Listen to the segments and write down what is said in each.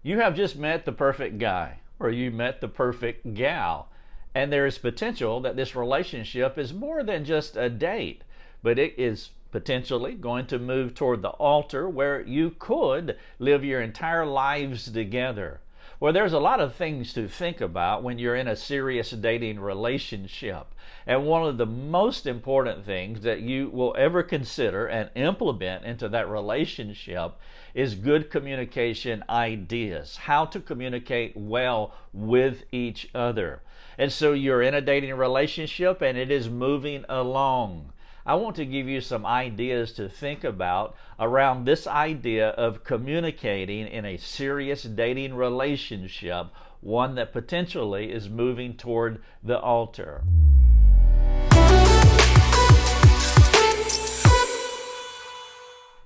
You have just met the perfect guy, or you met the perfect gal, and there is potential that this relationship is more than just a date, but it is potentially going to move toward the altar where you could live your entire lives together. Well, there's a lot of things to think about when you're in a serious dating relationship. And one of the most important things that you will ever consider and implement into that relationship is good communication ideas, how to communicate well with each other. And so you're in a dating relationship and it is moving along. I want to give you some ideas to think about around this idea of communicating in a serious dating relationship, one that potentially is moving toward the altar.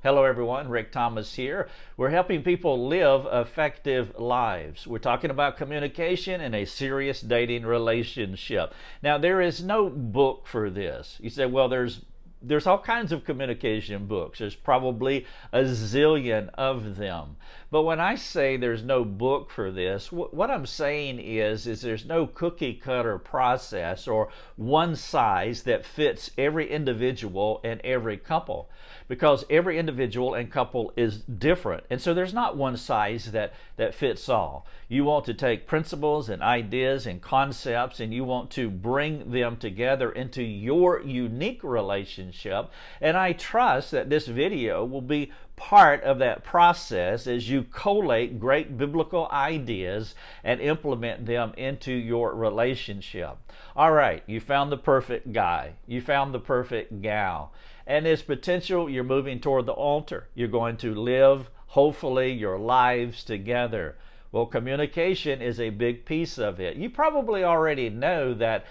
Hello everyone, Rick Thomas here. We're helping people live effective lives. We're talking about communication in a serious dating relationship. Now, there is no book for this. You say, well, there's all kinds of communication books. There's probably a zillion of them. But when I say there's no book for this, what I'm saying is there's no cookie cutter process or one size that fits every individual and every couple, because every individual and couple is different. And so there's not one size that fits all. You want to take principles and ideas and concepts and you want to bring them together into your unique relationship. And I trust that this video will be part of that process as you collate great biblical ideas and implement them into your relationship. All right, you found the perfect guy. You found the perfect gal. And there's potential you're moving toward the altar. You're going to live, hopefully, your lives together. Well, communication is a big piece of it. You probably already know that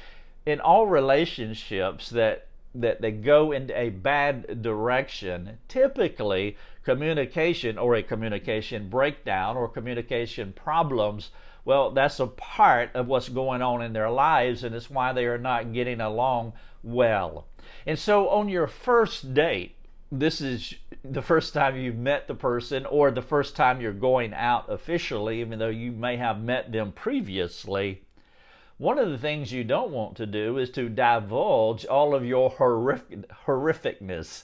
in all relationships that they go in a bad direction, typically communication or a communication breakdown or communication problems, well, that's a part of what's going on in their lives, and it's why they are not getting along well. And so on your first date, this is the first time you've met the person or the first time you're going out officially, even though you may have met them previously. One of the things you don't want to do is to divulge all of your horrificness,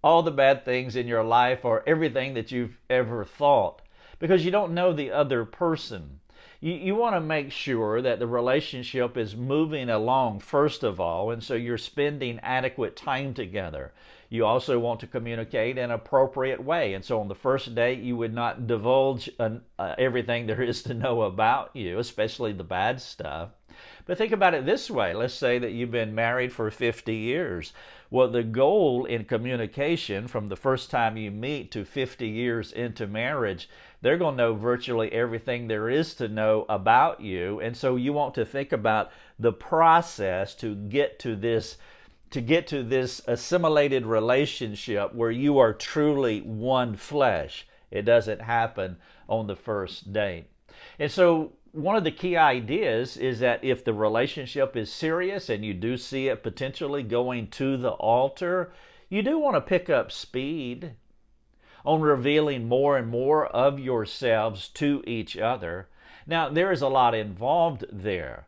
all the bad things in your life or everything that you've ever thought, because you don't know the other person. You want to make sure that the relationship is moving along first of all, and so you're spending adequate time together. You also want to communicate in an appropriate way, and so on the first date you would not divulge everything there is to know about you, especially the bad stuff. But think about it this way. Let's say that you've been married for 50 years. Well, the goal in communication from the first time you meet to 50 years into marriage, they're going to know virtually everything there is to know about you. And so you want to think about the process to get to this assimilated relationship where you are truly one flesh. It doesn't happen on the first date. And so one of the key ideas is that if the relationship is serious and you do see it potentially going to the altar, you do want to pick up speed on revealing more and more of yourselves to each other. Now, there is a lot involved there.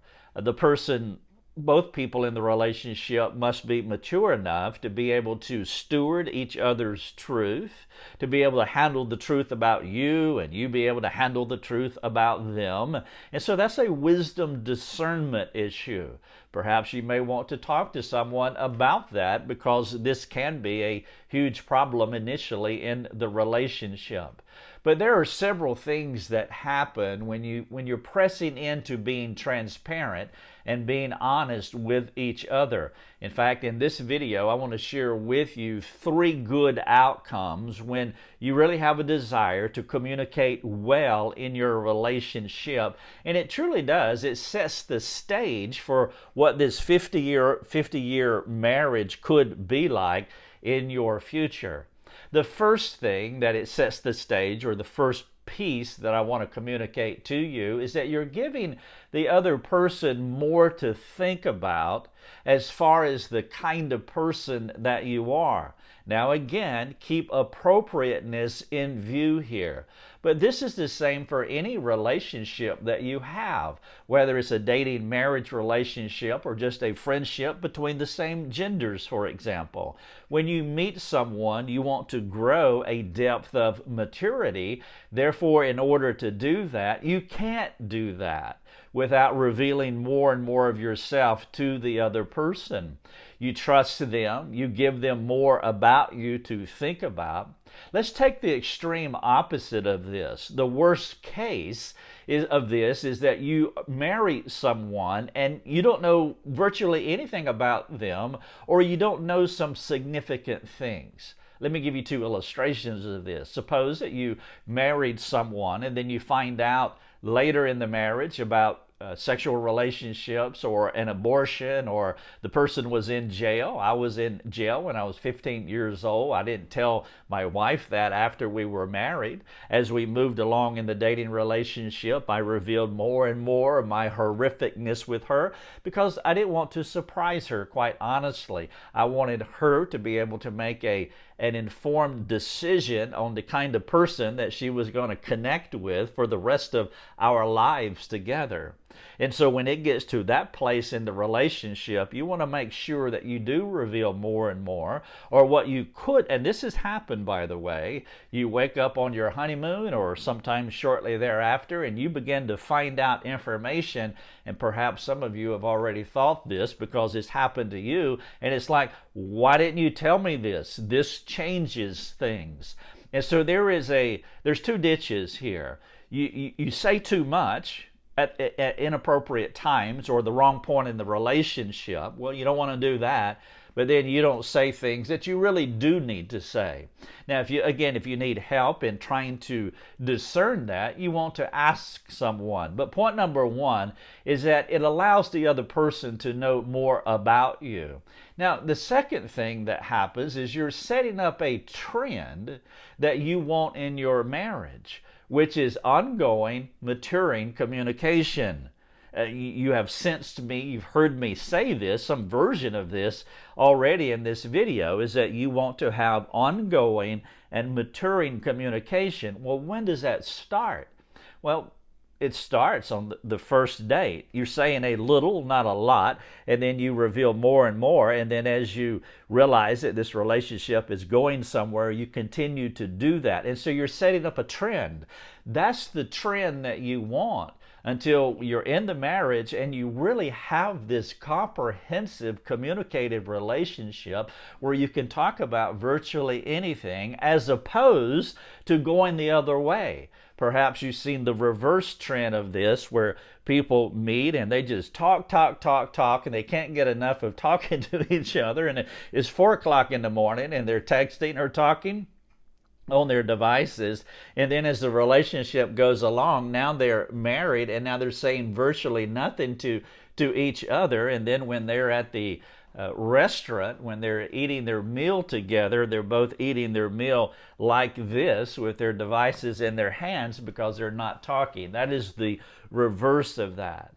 Both people in the relationship must be mature enough to be able to steward each other's truth, to be able to handle the truth about you, and you be able to handle the truth about them. And so that's a wisdom discernment issue. Perhaps you may want to talk to someone about that, because this can be a huge problem initially in the relationship. But there are several things that happen when you're pressing into being transparent and being honest with each other. In fact, in this video, I want to share with you 3 good outcomes when you really have a desire to communicate well in your relationship. And it truly does. It sets the stage for what this 50-year marriage could be like in your future. The first thing that it sets the stage, or the first piece that I want to communicate to you, is that you're giving the other person more to think about as far as the kind of person that you are. Now again, keep appropriateness in view here. But this is the same for any relationship that you have, whether it's a dating marriage relationship or just a friendship between the same genders, for example. When you meet someone, you want to grow a depth of maturity. Therefore, in order to do that, you can't do that without revealing more and more of yourself to the other person. You trust them, you give them more about you to think about. Let's take the extreme opposite of this. The worst case of this is that you marry someone and you don't know virtually anything about them, or you don't know some significant things. Let me give you two illustrations of this. Suppose that you married someone and then you find out later in the marriage about sexual relationships or an abortion, or the person was in jail. I was in jail when I was 15 years old. I didn't tell my wife that after we were married. As we moved along in the dating relationship, I revealed more and more of my horrificness with her because I didn't want to surprise her, quite honestly. I wanted her to be able to make an informed decision on the kind of person that she was going to connect with for the rest of our lives together. And so when it gets to that place in the relationship, you want to make sure that you do reveal more and more, or what you could, and this has happened, by the way, you wake up on your honeymoon or sometimes shortly thereafter and you begin to find out information, and perhaps some of you have already thought this because it's happened to you, and it's like, why didn't you tell me this? This changes things. And so there's two ditches here. You say too much at inappropriate times or the wrong point in the relationship. Well, you don't want to do that, but then you don't say things that you really do need to say. Now, if you need help in trying to discern that, you want to ask someone. But point number one is that it allows the other person to know more about you. Now, the second thing that happens is you're setting up a trend that you want in your marriage, which is ongoing, maturing communication. You have sensed me, you've heard me say this, some version of this already in this video, is that you want to have ongoing and maturing communication. Well, when does that start? Well, it starts on the first date. You're saying a little, not a lot, and then you reveal more and more, and then as you realize that this relationship is going somewhere, you continue to do that. And so you're setting up a trend. That's the trend that you want until you're in the marriage and you really have this comprehensive communicative relationship where you can talk about virtually anything, as opposed to going the other way. Perhaps you've seen the reverse trend of this, where people meet and they just talk, and they can't get enough of talking to each other, and it's 4 o'clock in the morning and they're texting or talking on their devices, and then as the relationship goes along, now they're married and now they're saying virtually nothing to each other. And then when they're at the restaurant, when they're eating their meal together, they're both eating their meal like this with their devices in their hands because they're not talking. That is the reverse of that.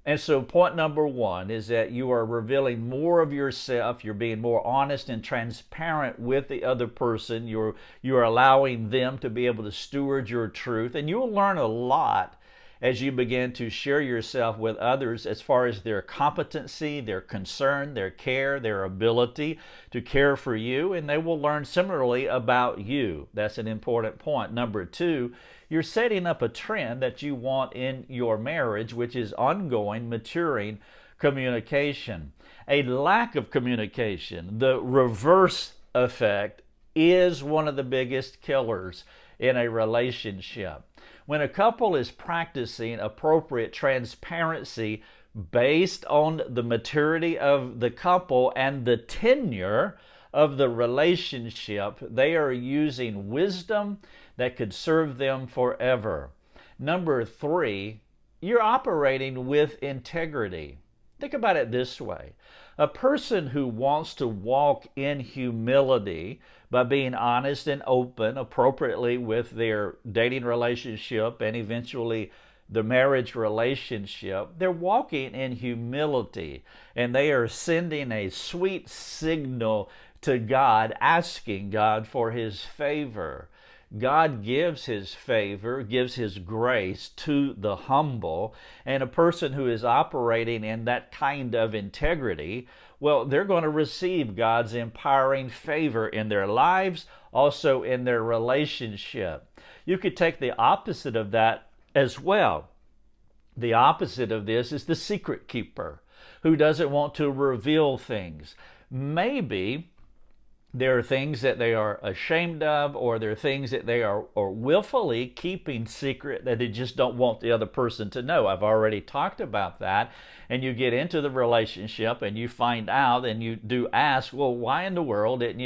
And so point number one is that you are revealing more of yourself. You're being more honest and transparent with the other person. You're allowing them to be able to steward your truth. And you'll learn a lot as you begin to share yourself with others as far as their competency, their concern, their care, their ability to care for you. And they will learn similarly about you. That's an important point. Number two, you're setting up a trend that you want in your marriage, which is ongoing, maturing communication. A lack of communication, the reverse effect, is one of the biggest killers in a relationship. When a couple is practicing appropriate transparency based on the maturity of the couple and the tenure of the relationship, they are using wisdom that could serve them forever. Number three, you're operating with integrity. Think about it this way. A person who wants to walk in humility by being honest and open appropriately with their dating relationship and eventually the marriage relationship, they're walking in humility, and they are sending a sweet signal to God, asking God for His favor. God gives His favor, gives His grace to the humble, and a person who is operating in that kind of integrity, well, they're going to receive God's empowering favor in their lives, also in their relationship. You could take the opposite of that as well. The opposite of this is the secret keeper who doesn't want to reveal things. Maybe there are things that they are ashamed of, or there are things that they are willfully keeping secret that they just don't want the other person to know. I've already talked about that. And you get into the relationship and you find out and you do ask, well, why in the world didn't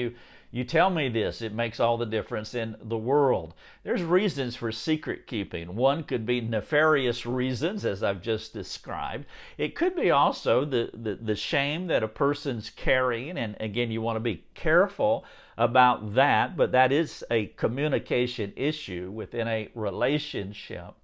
you tell me this? It makes all the difference in the world. There's reasons for secret keeping. One could be nefarious reasons, as I've just described. It could be also the shame that a person's carrying, and again, you want to be careful about that, but that is a communication issue within a relationship.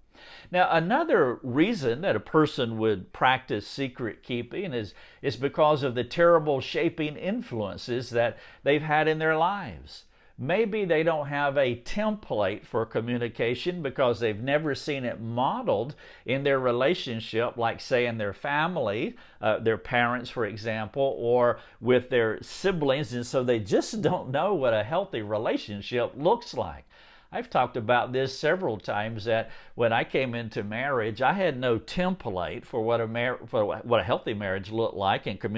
Now, another reason that a person would practice secret keeping is because of the terrible shaping influences that they've had in their lives. Maybe they don't have a template for communication because they've never seen it modeled in their relationship, like say in their family, their parents, for example, or with their siblings, and so they just don't know what a healthy relationship looks like. I've talked about this several times, that when I came into marriage, I had no template for what a healthy marriage looked like, and good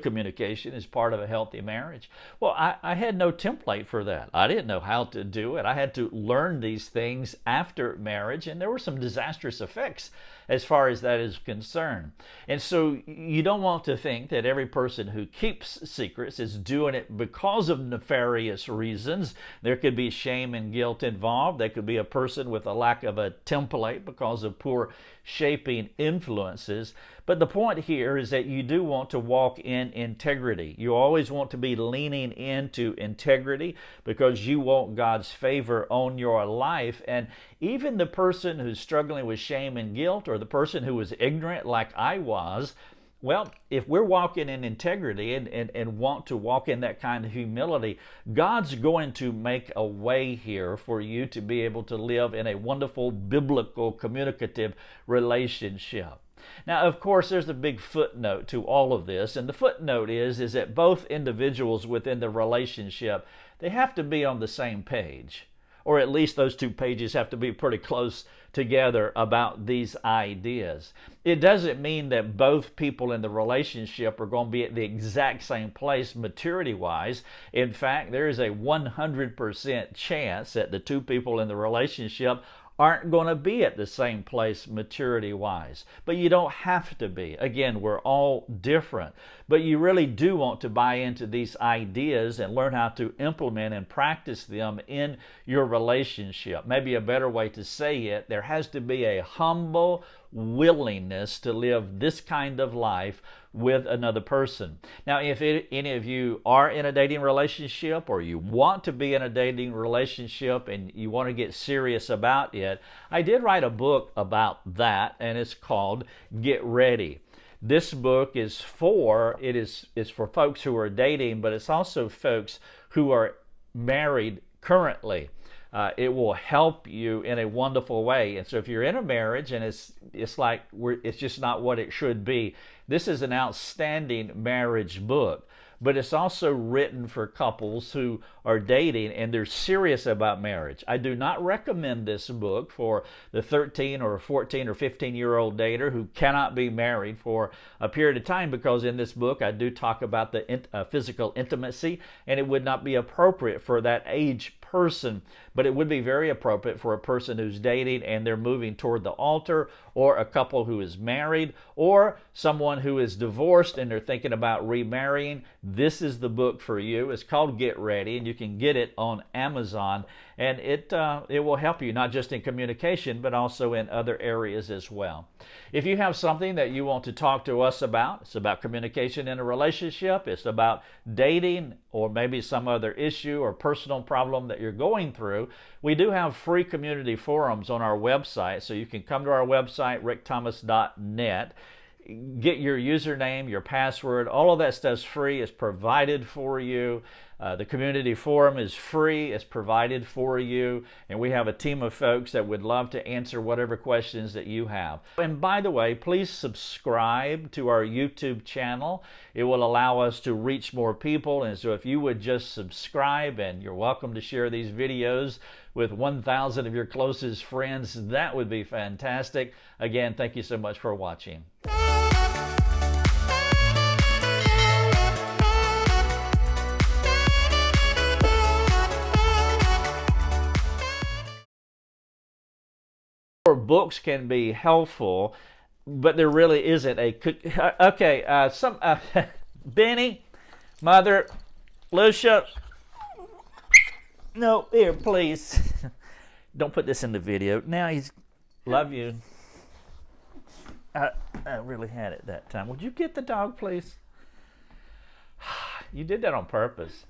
communication is part of a healthy marriage. Well, I had no template for that. I didn't know how to do it. I had to learn these things after marriage, and there were some disastrous effects as far as that is concerned. And so you don't want to think that every person who keeps secrets is doing it because of nefarious reasons. There could be shame and guilt involved. There could be a person with a lack of a template because of poor shaping influences. But the point here is that you do want to walk in integrity. You always want to be leaning into integrity because you want God's favor on your life. And even the person who's struggling with shame and guilt, or the person who was ignorant like I was, well, if we're walking in integrity and want to walk in that kind of humility, God's going to make a way here for you to be able to live in a wonderful, biblical, communicative relationship. Now, of course, there's a big footnote to all of this, and the footnote is that both individuals within the relationship, they have to be on the same page, or at least those two pages have to be pretty close together about these ideas. It doesn't mean that both people in the relationship are going to be at the exact same place maturity-wise. In fact, there is a 100% chance that the two people in the relationship aren't going to be at the same place maturity-wise. But you don't have to be. Again, we're all different. But you really do want to buy into these ideas and learn how to implement and practice them in your relationship. Maybe a better way to say it, there has to be a humble willingness to live this kind of life with another person. Now, if any of you are in a dating relationship, or you want to be in a dating relationship and you want to get serious about it, I did write a book about that, and it's called Get Ready. This book is for folks who are dating, but it's also folks who are married currently. It will help you in a wonderful way. And so if you're in a marriage and it's just not what it should be, this is an outstanding marriage book. But it's also written for couples who are dating and they're serious about marriage. I do not recommend this book for the 13 or 14 or 15-year-old dater who cannot be married for a period of time, because in this book I do talk about the physical intimacy, and it would not be appropriate for that age person, but it would be very appropriate for a person who's dating and they're moving toward the altar, or a couple who is married, or someone who is divorced and they're thinking about remarrying. This is the book for you. It's called Get Ready, and you can get it on Amazon. and it will help you not just in communication but also in other areas as well. If you have something that you want to talk to us about, it's about communication in a relationship, it's about dating, or maybe some other issue or personal problem that you're going through, we do have free community forums on our website, so you can come to our website, rickthomas.net. Get your username, your password, all of that stuff's free. It's provided for you. The community forum is free. It's provided for you. And we have a team of folks that would love to answer whatever questions that you have. And by the way, please subscribe to our YouTube channel. It will allow us to reach more people. And so if you would just subscribe, and you're welcome to share these videos with 1,000 of your closest friends, that would be fantastic. Again, thank you so much for watching. Books can be helpful, but there really isn't a okay. Benny, Mother, Lucia. No, here, please. Don't put this in the video. Now he's love you. I really had it that time. Would you get the dog, please? You did that on purpose.